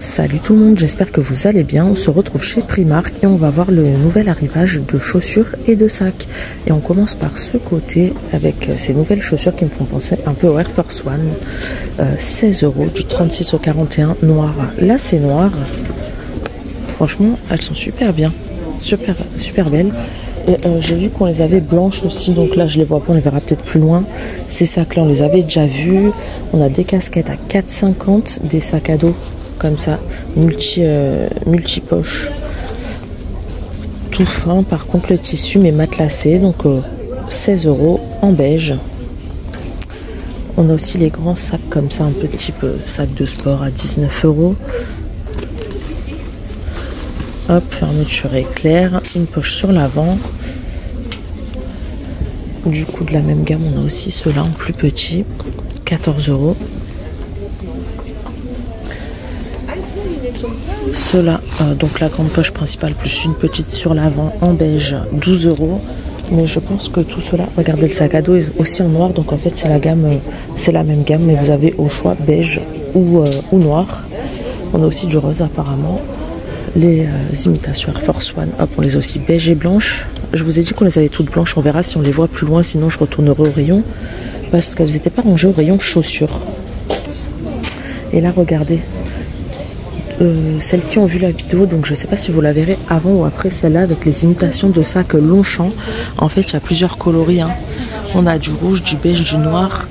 Salut tout le monde, j'espère que vous allez bien. On se retrouve chez Primark et on va voir le nouvel arrivage de chaussures et de sacs. Et on commence par ce côté avec ces nouvelles chaussures qui me font penser un peu au Air Force One. 16 € du 36 au 41 noir. Là c'est noir. Franchement elles sont super bien, super belles. Et j'ai vu qu'on les avait blanches aussi, donc là je les vois pas, on les verra peut-être plus loin. Ces sacs là on les avait déjà vus. On a des casquettes à 4,50, des sacs à dos comme ça, multi-poche, tout fin. Par contre le tissu mais matelassé, donc 16 € en beige. On a aussi les grands sacs comme ça, un peu type sac de sport à 19 €. Hop, fermeture éclair, une poche sur l'avant. Du coup de la même gamme on a aussi ceux-là en plus petit, 14 €. Ceux-là, donc la grande poche principale plus une petite sur l'avant en beige, 12 €. Mais je pense que tout cela, regardez, le sac à dos est aussi en noir, donc en fait c'est la gamme, c'est la même gamme, mais vous avez au choix beige ou noir. On a aussi du rose apparemment. Les imitations Air Force One, hop, on les a aussi beige et blanches. Je vous ai dit qu'on les avait toutes blanches, on verra si on les voit plus loin, sinon je retournerai au rayon parce qu'elles n'étaient pas rangées au rayon chaussures. Et là regardez, celles qui ont vu la vidéo, donc je sais pas si vous la verrez avant ou après celle-là avec les imitations de sacs Longchamp. En fait il y a plusieurs coloris, hein. On a du rouge, du beige, du noir.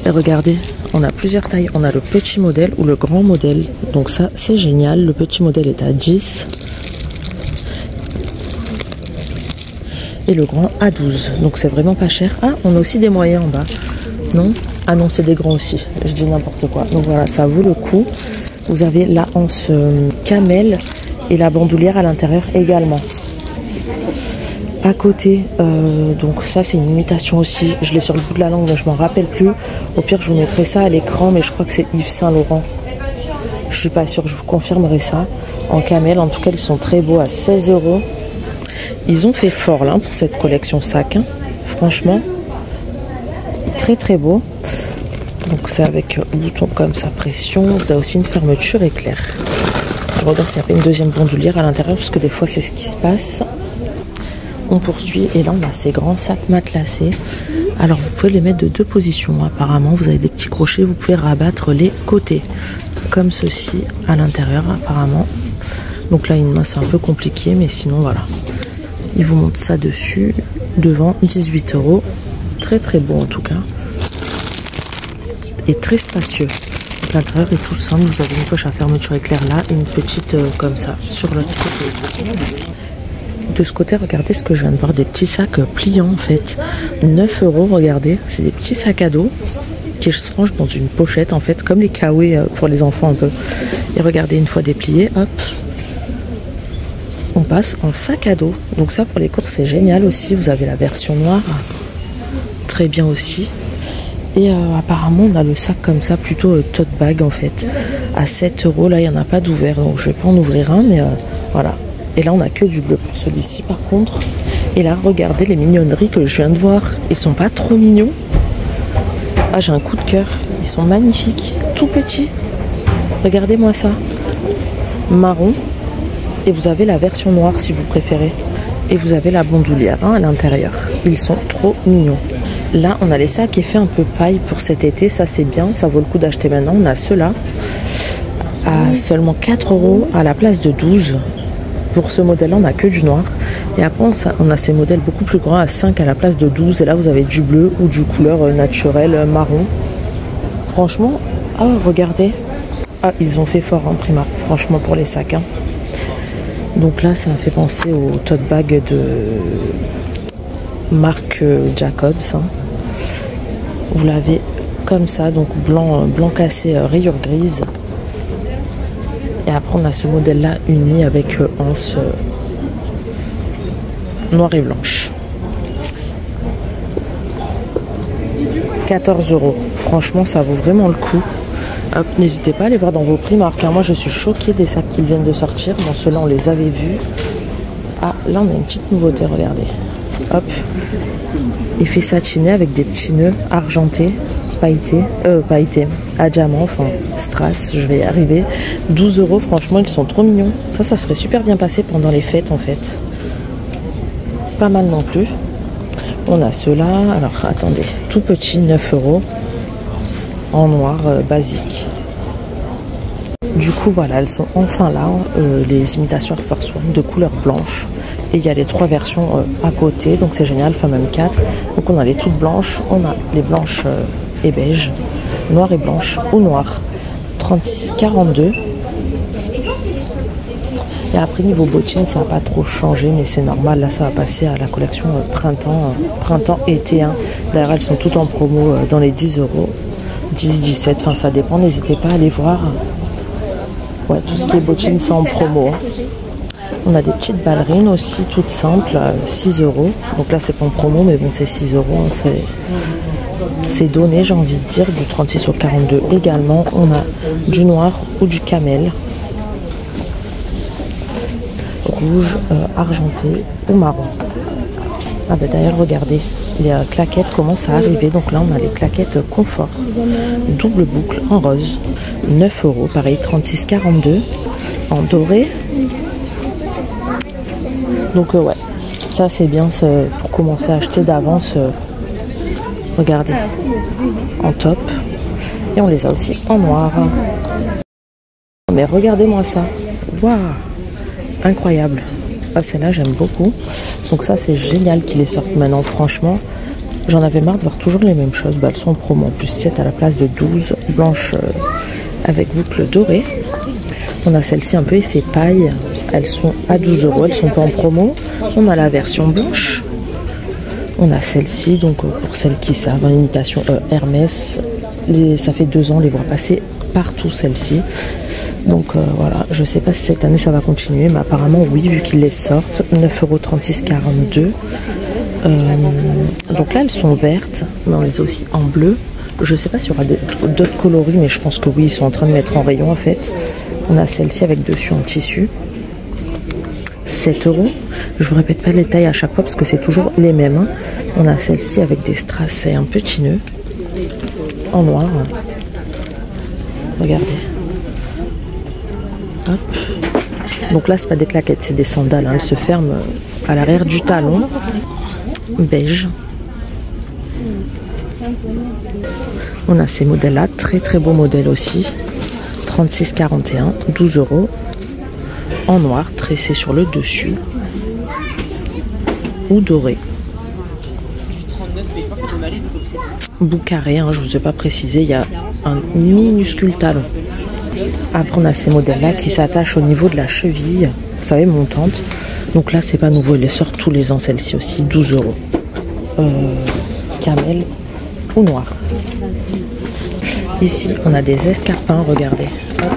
Et regardez, on a plusieurs tailles. On a le petit modèle ou le grand modèle, donc ça c'est génial. Le petit modèle est à 10 et le grand à 12, donc c'est vraiment pas cher. Ah, on a aussi des moyens en bas, non? Ah non, c'est des grands aussi, je dis n'importe quoi. Donc voilà, ça vaut le coup. Vous avez la anse camel et la bandoulière à l'intérieur également. À côté, donc ça c'est une imitation aussi. Je l'ai sur le bout de la langue, mais je m'en rappelle plus. Au pire, je vous mettrai ça à l'écran, mais je crois que c'est Yves Saint Laurent. Je suis pas sûre, je vous confirmerai ça. En camel, en tout cas, ils sont très beaux à 16 €. Ils ont fait fort là pour cette collection sac, hein. Franchement, très beau. Donc c'est avec bouton comme ça, pression. Vous avez aussi une fermeture éclair. Je regarde s'il n'y a pas une deuxième bandoulière à l'intérieur, parce que des fois c'est ce qui se passe. On poursuit et là on a ces grands sacs matelassés. Alors vous pouvez les mettre de deux positions apparemment. Vous avez des petits crochets, vous pouvez rabattre les côtés comme ceci à l'intérieur apparemment. Donc là une main c'est un peu compliqué, mais sinon voilà. Ils vous montrent ça dessus. Devant 18 €. Très beau en tout cas. Et très spacieux. L'intérieur est tout simple. Vous avez une poche à fermeture éclair là et une petite comme ça sur l'autre côté. De ce côté, regardez ce que je viens de voir, des petits sacs pliants en fait. 9 €, regardez. C'est des petits sacs à dos qui se rangent dans une pochette en fait, comme les kawaii pour les enfants un peu. Et regardez, une fois dépliés, hop, on passe en sac à dos. Donc ça pour les courses c'est génial aussi. Vous avez la version noire, très bien aussi. Et apparemment on a le sac comme ça, plutôt tote bag en fait, à 7 €. Là il n'y en a pas d'ouvert, donc je vais pas en ouvrir un, mais voilà. Et là on a que du bleu pour celui-ci par contre. Et là regardez les mignonneries que je viens de voir. Ils sont pas trop mignons? Ah, j'ai un coup de cœur, ils sont magnifiques, tout petits. Regardez-moi ça, marron. Et vous avez la version noire si vous préférez. Et vous avez la bandoulière à l'intérieur. Ils sont trop mignons. Là, on a les sacs effets un peu paille pour cet été. Ça, c'est bien. Ça vaut le coup d'acheter maintenant. On a ceux-là à seulement 4 € à la place de 12. Pour ce modèle-là, on n'a que du noir. Et après, on a ces modèles beaucoup plus grands à 5 à la place de 12. Et là, vous avez du bleu ou du couleur naturelle marron. Franchement, oh, regardez. Ah, ils ont fait fort en Primark, franchement, pour les sacs, hein. Donc là, ça me fait penser au tote bag de marque Jacobs, hein. Vous l'avez comme ça, donc blanc cassé, rayure grise. Et après on a ce modèle là uni avec anse noire et blanche. 14 €. Franchement ça vaut vraiment le coup. Hop, n'hésitez pas à aller voir dans vos Primark, hein. Moi je suis choquée des sacs qui viennent de sortir. Bon, ceux-là on les avait vus. Ah, là on a une petite nouveauté, regardez. Hop, effet satiné avec des petits nœuds argentés. pailletés, à diamant, enfin strass, je vais y arriver. 12 €, franchement ils sont trop mignons. Ça serait super bien passé pendant les fêtes en fait. Pas mal non plus. On a ceux-là, alors attendez, tout petit, 9 € en noir basique. Du coup voilà, elles sont enfin là, les imitations Air Force One de couleur blanche. Et il y a les 3 versions à côté, donc c'est génial, enfin même 4. Donc on a les toutes blanches, on a les blanches et beige, noir et blanche ou noir. 36,42. Et après niveau bottines, ça n'a pas trop changé, mais c'est normal. Là, ça va passer à la collection printemps-été. Hein. D'ailleurs, elles sont toutes en promo dans les 10 €, 10, 17, enfin ça dépend. N'hésitez pas à aller voir. Ouais, tout ce qui est bottines, c'est en promo. Hein. On a des petites ballerines aussi, toutes simples, 6 €. Donc là, c'est pas en promo, mais bon, c'est 6 €. Hein, c'est donné, j'ai envie de dire, du 36 au 42 également. On a du noir ou du camel. Rouge, argenté ou marron. Ah bah d'ailleurs, regardez, les claquettes commencent à arriver. Donc là, on a les claquettes confort. Double boucle en rose. 9 €, pareil, 36,42. En doré. Donc ouais, ça c'est bien pour commencer à acheter d'avance. Regardez, en top. Et on les a aussi en noir. Mais regardez-moi ça. Waouh, incroyable. Ah, celle-là j'aime beaucoup. Donc ça c'est génial qu'ils les sortent maintenant. Franchement, j'en avais marre de voir toujours les mêmes choses. Bah, elles sont en promo. En plus 7 à la place de 12. Blanches avec boucle dorée. On a celle-ci un peu effet paille. Elles sont à 12 €. Elles sont pas en promo. On a la version blanche. On a celle-ci. Donc pour celles qui savent, en imitation Hermès. Ça fait 2 ans. On les voit passer partout celle-ci. Donc voilà. Je sais pas si cette année ça va continuer. Mais apparemment oui, vu qu'ils les sortent. 9 €, 36,42. Donc là elles sont vertes. Mais on les a aussi en bleu. Je sais pas s'il y aura d'autres coloris. Mais je pense que oui, ils sont en train de mettre en rayon en fait. On a celle-ci avec dessus en tissu. 7 €. Je vous répète pas les tailles à chaque fois parce que c'est toujours les mêmes. Hein. On a celle-ci avec des strass et un petit nœud. En noir. Regardez. Hop. Donc là, c'est pas des claquettes, c'est des sandales. Hein. Elles se ferment à l'arrière du talon. Beige. On a ces modèles-là. Très très beau modèle aussi. 36,41. 12 €. En noir, tressé sur le dessus. Ou doré. Bout carré, hein, je ne vous ai pas précisé, il y a un minuscule talon. Après, on a ces modèles-là qui s'attachent au niveau de la cheville, vous savez, montante. Donc là, c'est pas nouveau, ils les sortent tous les ans, celle-ci aussi, 12 €. Camel ou noir. Ici, on a des escarpins, regardez. Hop.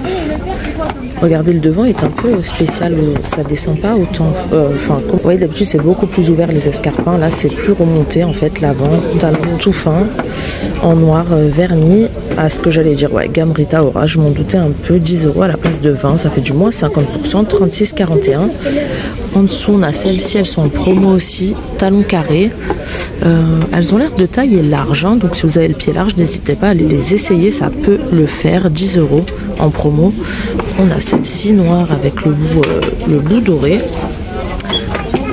Regardez, le devant est un peu spécial, ça descend pas autant. Vous voyez, d'habitude c'est beaucoup plus ouvert les escarpins. Là c'est plus remonté en fait, l'avant, talon tout fin, en noir verni. À ce que j'allais dire, ouais, gamme Rita Ora, je m'en doutais un peu. 10 € à la place de 20, ça fait du moins 50%. 36,41. En dessous on a celles-ci, elles sont en promo aussi, talon carré. Elles ont l'air de taille et large, hein, donc si vous avez le pied large, n'hésitez pas à aller les essayer, ça peut le faire. 10 € en promo. On a celle-ci noire avec le bout doré.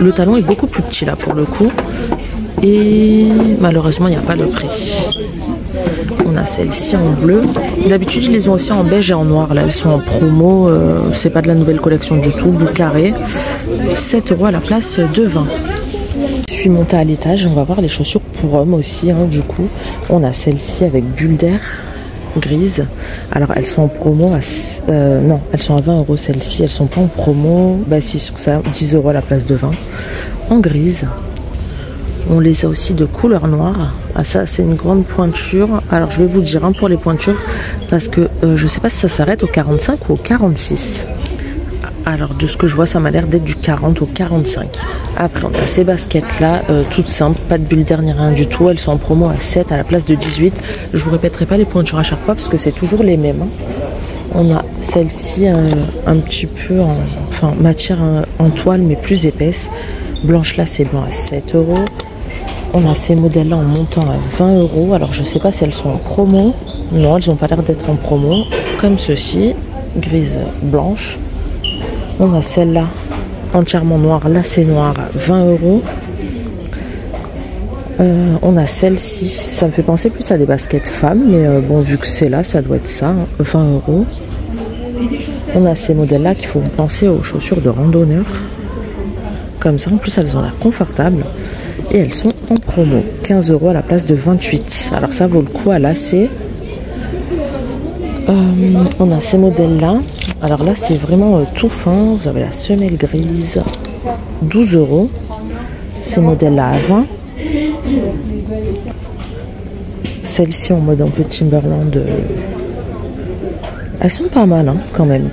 Le talon est beaucoup plus petit là pour le coup. Et malheureusement, il n'y a pas le prix. On a celle-ci en bleu. D'habitude, ils les ont aussi en beige et en noir. Là, elles sont en promo. C'est pas de la nouvelle collection du tout. Bout carré. 7 € à la place de 20. Je suis montée à l'étage. On va voir les chaussures pour hommes aussi. Hein, du coup, on a celle-ci avec bulle d'air grise. Alors elles sont en promo à non, elles sont à 20 € celles-ci, elles sont pas en promo. Bah si, sur ça, 10 € à la place de 20. En grise. On les a aussi de couleur noire. Ah ça c'est une grande pointure. Alors je vais vous dire, hein, pour les pointures, parce que je sais pas si ça s'arrête au 45 ou au 46. Alors de ce que je vois, ça m'a l'air d'être du 40 au 45. Après on a ces baskets là, toutes simples, pas de bulle d'air ni rien du tout. Elles sont en promo à 7 à la place de 18. Je vous répéterai pas les pointures à chaque fois parce que c'est toujours les mêmes. Hein. On a celle-ci un petit peu en matière en toile mais plus épaisse. Blanche là c'est blanc à 7 €. On a ces modèles-là en montant à 20 €. Alors je sais pas si elles sont en promo. Non, elles n'ont pas l'air d'être en promo. Comme ceci, grise blanche. On a celle-là entièrement noire, lacet noir, 20 €. On a celle-ci, ça me fait penser plus à des baskets femmes, mais bon, vu que c'est là, ça doit être ça, hein, 20 €. On a ces modèles-là qui font penser aux chaussures de randonneur. Comme ça, en plus, elles ont l'air confortables. Et elles sont en promo, 15 € à la place de 28. Alors ça vaut le coup à lacet. On a ces modèles-là. Alors là, c'est vraiment tout fin. Vous avez la semelle grise, 12 €. Ces modèles-là à 20. Celles-ci en mode un peu Timberland. Elles sont pas mal, hein, quand même.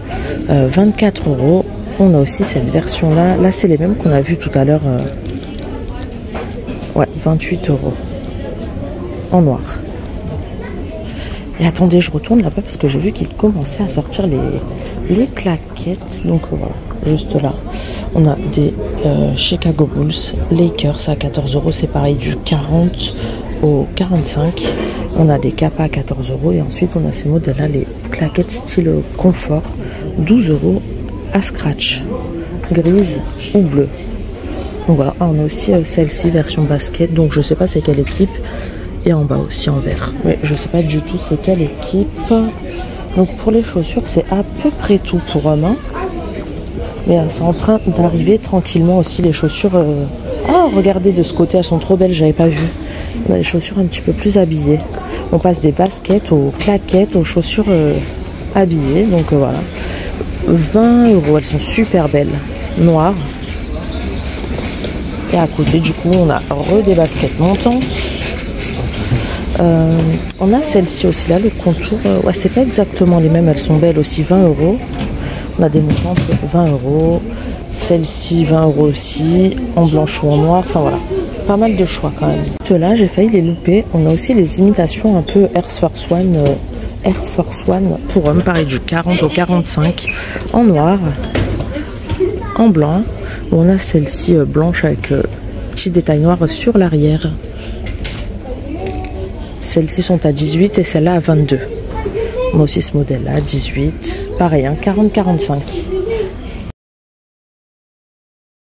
24 €. On a aussi cette version-là. Là, c'est les mêmes qu'on a vu tout à l'heure. Ouais, 28 €. En noir. Et attendez, je retourne là-bas parce que j'ai vu qu'il commençait à sortir les claquettes. Donc voilà, juste là. On a des Chicago Bulls, Lakers à 14 €. C'est pareil, du 40 au 45. On a des Kappa à 14 €. Et ensuite, on a ces modèles-là, les claquettes style confort, 12 € à scratch, grise ou bleue. Donc voilà, on a aussi celle-ci, version basket. Donc je sais pas c'est quelle équipe. Et en bas aussi en vert. Mais je sais pas du tout c'est quelle équipe. Donc pour les chaussures, c'est à peu près tout pour hommes. Hein. Mais c'est en train d'arriver tranquillement aussi les chaussures. Ah, regardez de ce côté, elles sont trop belles, j'avais pas vu. On a les chaussures un petit peu plus habillées. On passe des baskets aux claquettes, aux chaussures habillées. Donc voilà. 20 €, elles sont super belles. Noires. Et à côté, du coup, on a des baskets montantes. On a celle-ci aussi là, le contour. Ouais, c'est pas exactement les mêmes, elles sont belles aussi, 20 €. On a des montantes, 20 €. Celle-ci, 20 € aussi, en blanche ou en noir. Enfin voilà, pas mal de choix quand même. Ceux-là, j'ai failli les louper. On a aussi les imitations un peu Air Force One pour hommes, pareil, du 40 au 45, en noir, en blanc. On a celle-ci blanche avec petit détail noir sur l'arrière. Celles-ci sont à 18 et celle-là à 22. On a aussi ce modèle-là, 18. Pareil, hein, 40-45.